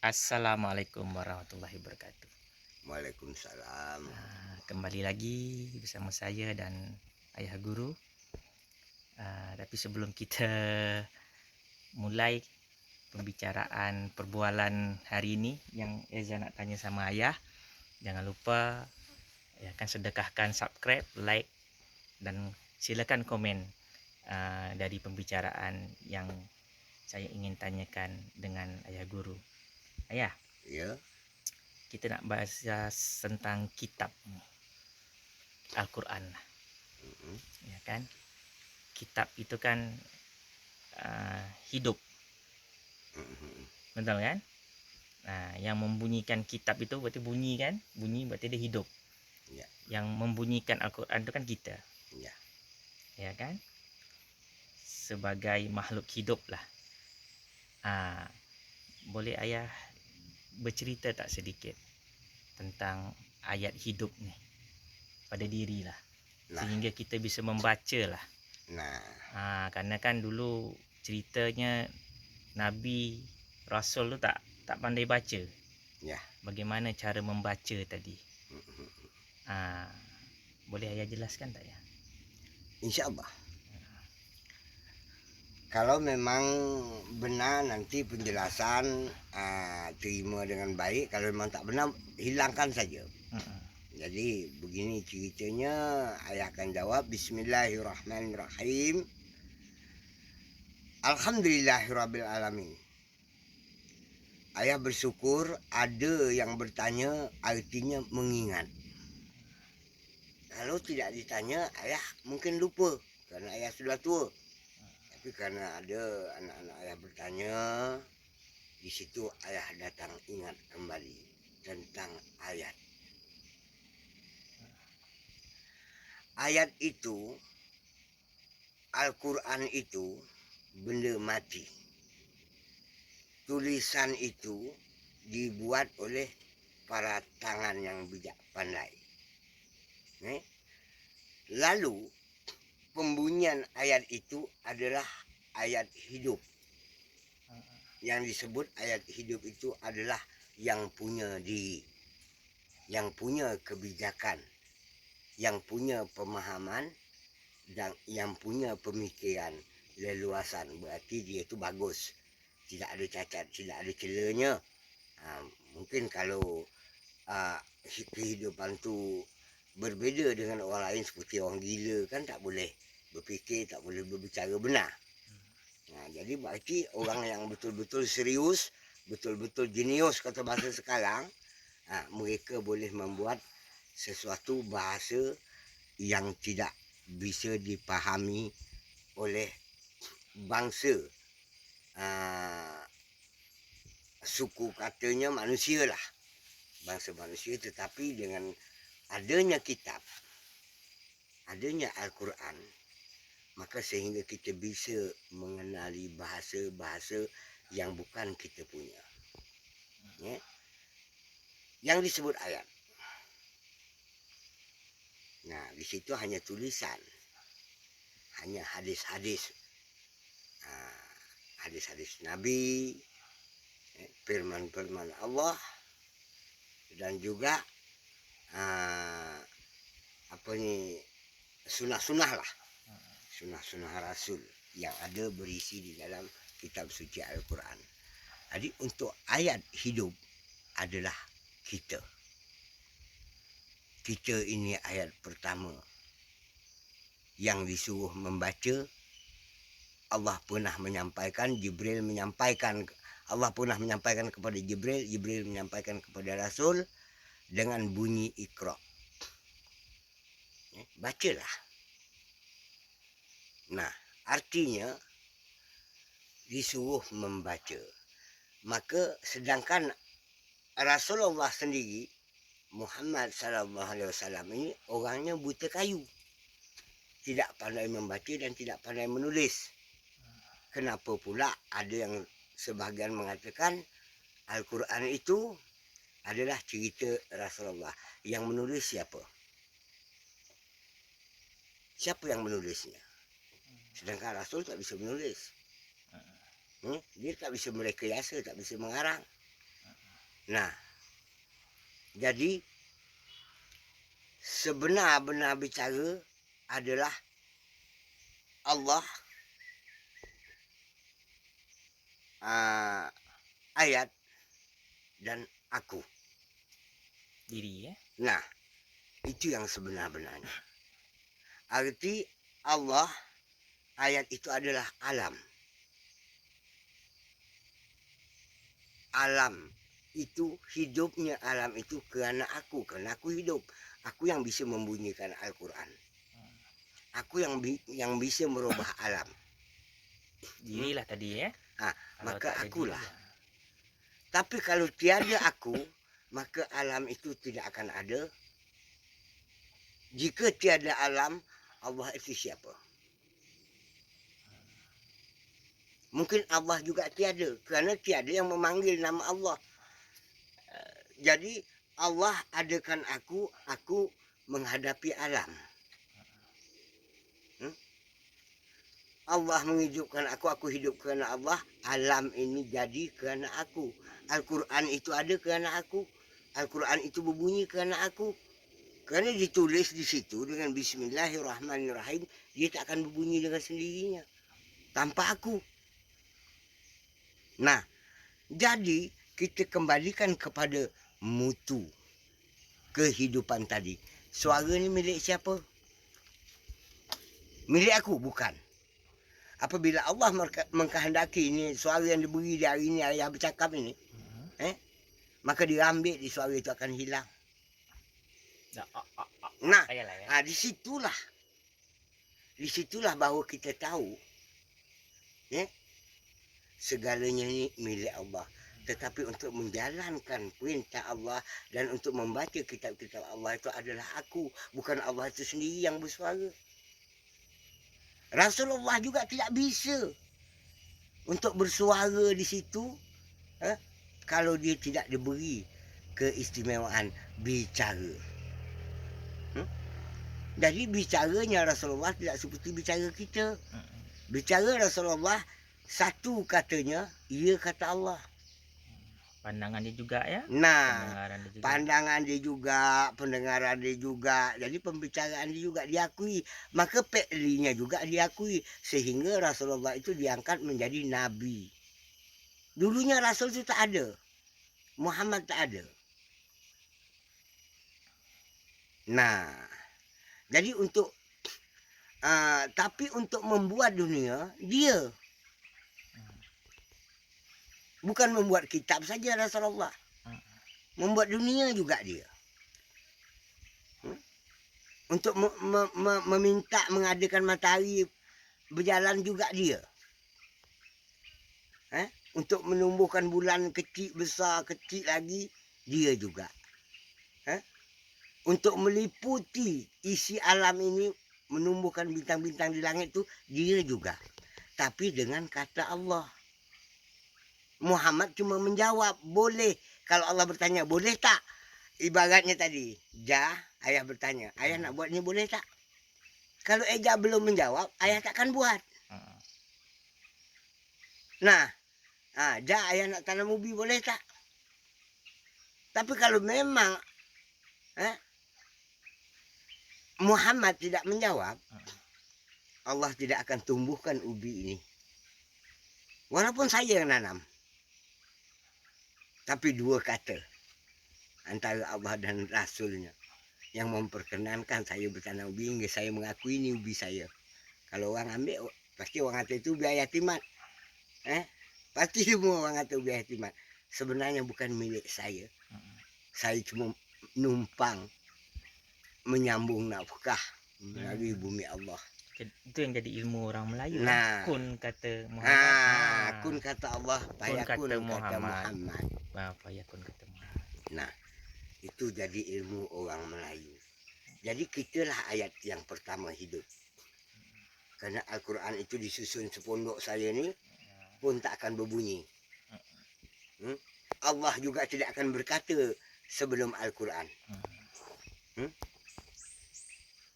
Assalamualaikum warahmatullahi wabarakatuh. Waalaikumsalam. Kembali lagi bersama saya dan Ayah Guru. Tapi sebelum kita mulai pembicaraan perbualan hari ini yang Eza nak tanya sama Ayah, jangan lupa ya kan sedekahkan subscribe, like dan silakan komen dari pembicaraan yang saya ingin tanyakan dengan Ayah Guru. Ayah, Ya, kita nak bahas tentang kitab Al-Quran, ya kan? Kitab itu kan hidup, betul kan? Yang membunyikan kitab itu berarti bunyi kan? Bunyi berarti dia hidup. ya, Yang membunyikan Al-Quran itu kan kita, ya. ya kan? Sebagai makhluk hidup lah. Boleh Ayah bercerita tak sedikit tentang ayat hidup ni pada diri lah, Nah, sehingga kita bisa membaca lah. nah, Karena kan dulu ceritanya Nabi Rasul tu tak pandai baca. ya. Bagaimana cara membaca tadi? Boleh Ayah jelaskan tak ya? Insya Allah. Kalau memang benar nanti penjelasan terima dengan baik. Kalau memang tak benar, hilangkan saja. Jadi begini ceritanya, ayah akan jawab. Bismillahirrahmanirrahim. Alhamdulillahirabbil alamin. Ayah bersyukur ada yang bertanya artinya mengingat. Kalau tidak ditanya, ayah mungkin lupa karena ayah sudah tua. Tapi karena ada anak-anak ayah bertanya, di situ ayah datang ingat kembali tentang ayat. Ayat itu, Al-Quran itu benda mati. Tulisan itu dibuat oleh para tangan yang bijak pandai. Lalu pembunyian ayat itu adalah ayat hidup. Yang disebut ayat hidup itu adalah yang punya diri, yang punya kebijakan, yang punya pemahaman, dan yang punya pemikiran leluasan. Berarti dia itu bagus, tidak ada cacat, tidak ada celanya. Mungkin kalau kehidupan tu berbeza dengan orang lain seperti orang gila kan tak boleh berfikir, tak boleh berbicara benar. Jadi berarti orang yang betul-betul serius, betul-betul jenius kata bahasa sekarang, mereka boleh membuat sesuatu bahasa yang tidak bisa dipahami oleh bangsa suku katanya manusia lah, bangsa manusia. Tetapi dengan adanya kitab, adanya Al-Quran, maka sehingga kita bisa mengenali bahasa-bahasa yang bukan kita punya, ya? Yang disebut ayat. Nah, di situ hanya tulisan, hanya hadis-hadis, hadis-hadis Nabi, firman-firman Allah, dan juga sunnah-sunnah lah, sunnah-sunnah Rasul yang ada berisi di dalam kitab suci Al-Quran. Jadi untuk ayat hidup adalah kita. Kita ini ayat pertama yang disuruh membaca. Allah pernah menyampaikan, Jibril menyampaikan, Allah pernah menyampaikan kepada Jibril, Jibril menyampaikan kepada Rasul dengan bunyi Iqra. Bacalah. Nah, artinya disuruh membaca. Maka sedangkan Rasulullah sendiri, Muhammad SAW ini orangnya buta kayu, tidak pandai membaca dan tidak pandai menulis. Kenapa pula ada yang sebahagian mengatakan Al-Quran itu adalah cerita Rasulullah? Yang menulis siapa? Siapa yang menulisnya? Sedangkan Rasul tak bisa menulis. Dia tak bisa merekayasa, tak bisa mengarang. Nah, jadi sebenar-benar bicara adalah Allah, ayat, dan aku. Diri ya. Nah, itu yang sebenar-benarnya. Arti Allah, ayat itu adalah alam. Alam itu, hidupnya alam itu karena aku hidup. Aku yang bisa membunyikan Al-Quran. Aku yang bisa merubah alam. Dirilah tadi ya. Nah, Kalau maka tak ada akulah. diri, ya. Tapi kalau tiada aku, maka alam itu tidak akan ada. Jika tiada alam, Allah itu siapa? Mungkin Allah juga tiada, kerana tiada yang memanggil nama Allah. Jadi Allah adakan aku menghadapi alam. Allah menghidupkan aku hidup kerana Allah. Alam ini jadi kerana aku. Al-Quran itu ada kerana aku. Al-Quran itu berbunyi kerana aku. Kerana ditulis di situ dengan Bismillahirrahmanirrahim, dia tak akan berbunyi dengan sendirinya tanpa aku. Nah, jadi kita kembalikan kepada mutu kehidupan tadi. Suara ni milik siapa? Milik aku? Bukan. Apabila Allah mengkehendaki ini suara yang diberi di hari ini, ayah bercakap ini, maka dia ambil di suara itu akan hilang. Nah, Ya. disitulah bahawa kita tahu segalanya ini milik Allah. Tetapi untuk menjalankan perintah Allah dan untuk membaca kitab-kitab Allah itu adalah aku, bukan Allah itu sendiri yang bersuara. Rasulullah juga tidak bisa untuk bersuara di situ kalau dia tidak diberi keistimewaan bicara. Jadi bicaranya Rasulullah tidak seperti bicara kita. Bicara Rasulullah, satu katanya, ia kata Allah. Pandangan dia juga ya. Nah, Pendengaran dia juga. pandangan dia juga, pendengaran dia juga. Jadi pembicaraan dia juga diakui. Maka fi'linya juga diakui. Sehingga Rasulullah itu diangkat menjadi Nabi. Dulunya Rasul itu tak ada. Muhammad tak ada. Nah, jadi tapi untuk membuat dunia, dia. Bukan membuat kitab saja Rasulullah. Membuat dunia juga dia. Untuk meminta mengadakan matahari berjalan juga dia. Untuk menumbuhkan bulan kecil, besar, kecil lagi, dia juga. Untuk meliputi isi alam ini, menumbuhkan bintang-bintang di langit itu, dia juga. Tapi dengan kata Allah. Muhammad cuma menjawab, boleh. Kalau Allah bertanya, boleh tak? Ibaratnya tadi, ayah bertanya, ayah nak buat ni boleh tak? Kalau Eja belum menjawab, ayah takkan buat. Nah, ayah nak tanam ubi boleh tak? Tapi kalau memang Muhammad tidak menjawab, Allah tidak akan tumbuhkan ubi ini. Walaupun saya yang nanam. Tapi dua kata antara Allah dan Rasulnya yang memperkenankan saya bertanam ubi, hingga saya mengakui ini ubi saya. Kalau orang ambil, pasti orang kata itu ubi ayah Timat. Pasti semua orang kata ubi ayah Timat. Sebenarnya bukan milik saya. Saya cuma numpang menyambung nafkah melalui bumi Allah. Itu yang jadi ilmu orang Melayu. Nah, kun kata Muhammad. Kun kata Allah, payakun kata Muhammad. Payakun kata Muhammad. Nah, itu jadi ilmu orang Melayu. Jadi kitalah ayat yang pertama hidup. Karena Al-Quran itu disusun sepondok saya ni pun tak akan berbunyi. Allah juga tidak akan berkata sebelum Al-Quran.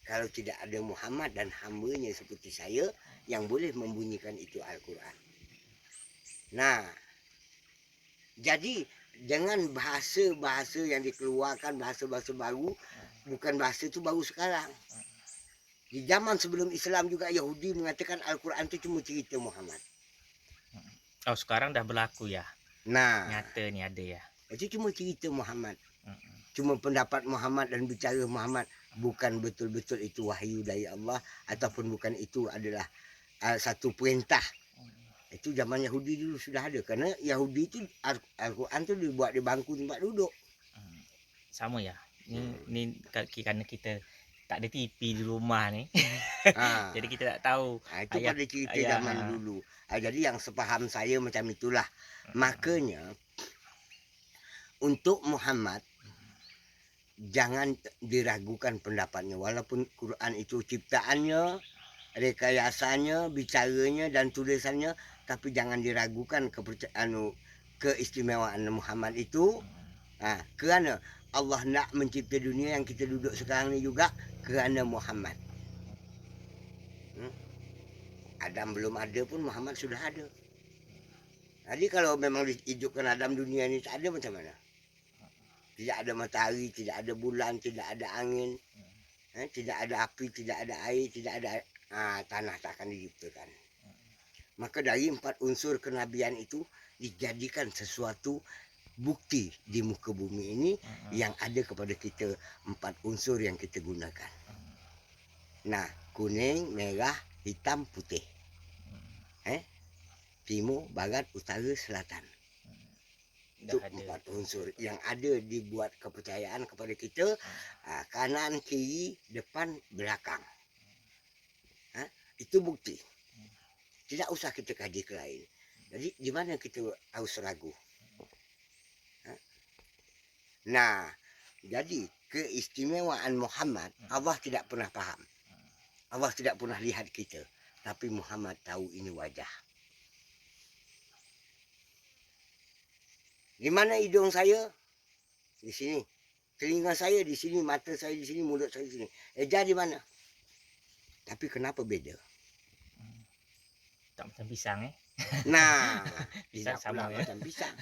Kalau tidak ada Muhammad dan hambanya seperti saya yang boleh membunyikan itu Al-Quran. Nah, jadi dengan bahasa-bahasa yang dikeluarkan, bahasa-bahasa baru, bukan bahasa itu baru sekarang. Di zaman sebelum Islam juga Yahudi mengatakan Al-Quran itu cuma cerita Muhammad. Oh, sekarang dah berlaku ya. Nah, Nyata ni ada ya. itu cuma cerita Muhammad. Mm-mm. Cuma pendapat Muhammad dan bicara Muhammad. Bukan betul-betul itu wahyu dari Allah. Ataupun bukan itu adalah satu perintah. Itu zaman Yahudi dulu sudah ada. Kerana Yahudi itu Al-Quran itu dibuat di bangku tempat duduk. Sama ya. Ni kerana kita tak ada TV di rumah ni. Ha. Jadi kita tak tahu. Itu pada cerita ayat, zaman dulu. Jadi yang sepaham saya macam itulah. Makanya untuk Muhammad jangan diragukan pendapatnya. Walaupun Quran itu ciptaannya, rekayasanya, bicaranya dan tulisannya, tapi jangan diragukan keistimewaan Muhammad itu. Kerana Allah nak mencipta dunia yang kita duduk sekarang ni juga kerana Muhammad. Adam belum ada pun Muhammad sudah ada. Jadi kalau memang dihidupkan Adam dunia ni tak ada, macam mana? Tidak ada matahari, tidak ada bulan, tidak ada angin, tidak ada api, tidak ada air, tidak ada tanah tak akan diciptakan. Maka dari 4 unsur kenabian itu dijadikan sesuatu bukti di muka bumi ini yang ada kepada kita 4 unsur yang kita gunakan. Nah, kuning, merah, hitam, putih. Timur, barat, utara, selatan. Itu 4 unsur yang ada dibuat kepercayaan kepada kita. Kanan, kiri, depan, belakang. Itu bukti. Tidak usah kita kaji ke lain. Jadi di mana kita harus ragu? Nah, jadi keistimewaan Muhammad Allah tidak pernah faham. Allah tidak pernah lihat kita. Tapi Muhammad tahu ini wajah. Di mana hidung saya? Di sini. Telinga saya di sini, mata saya di sini, mulut saya di sini. Eja di mana? Tapi kenapa beda? Tak macam pisang Nah, pisang tidak sama pula ya. macam pisang.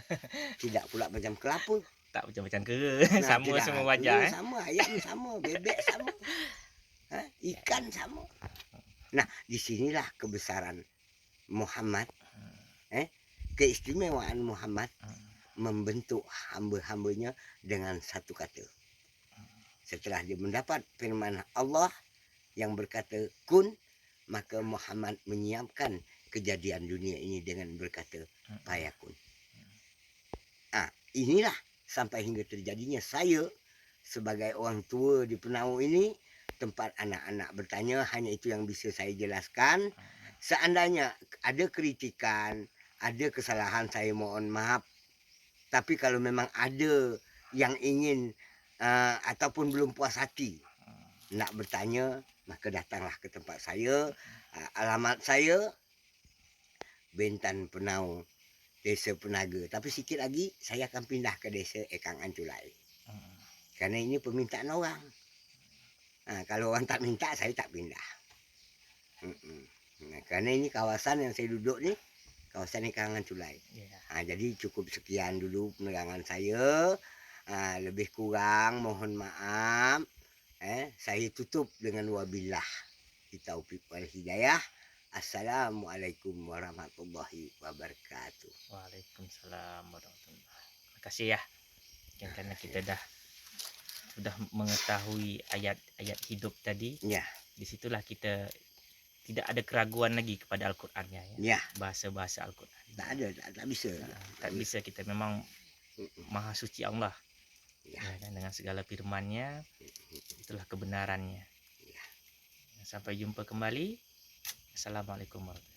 Tidak pula macam kelapa. Tak macam kera. Nah, Sama tidak, semua wajah sama, ayam sama, bebek sama. Ikan sama. Nah, disinilah kebesaran Muhammad. Keistimewaan Muhammad membentuk hamba-hambanya dengan satu kata. Setelah dia mendapat firman Allah yang berkata kun, maka Muhammad menyiapkan kejadian dunia ini dengan berkata fayakun. Inilah sampai hingga terjadinya saya sebagai orang tua di Penau ini, tempat anak-anak bertanya, hanya itu yang bisa saya jelaskan. Seandainya ada kritikan, ada kesalahan, saya mohon maaf. Tapi kalau memang ada yang ingin ataupun belum puas hati nak bertanya, maka datanglah ke tempat saya. Alamat saya Bintan Penau, Desa Penaga. Tapi sikit lagi saya akan pindah ke Desa Ekang Anculai. Kerana ini permintaan orang. Kalau orang tak minta, saya tak pindah. Kerana ini kawasan yang saya duduk ni, kawasan Ekang Anculai. Jadi cukup sekian dulu penerangan saya. Lebih kurang mohon maaf. Saya tutup dengan wabillah taufiq wal hidayah. Assalamualaikum warahmatullahi wabarakatuh. Waalaikumsalam warahmatullahi wabarakatuh. Terima kasih ya. Kerana kita sudah mengetahui ayat-ayat hidup tadi. Ya. Disitulah kita tidak ada keraguan lagi kepada Al-Qurannya ya. Bahasa-bahasa Al-Quran. Tak ada, tak bisa. Tak bisa, kita memang Maha Suci Allah. Ya. Dengan segala firman-Nya, itulah kebenarannya. Sampai jumpa kembali. Assalamualaikum warahmatullahi wabarakatuh.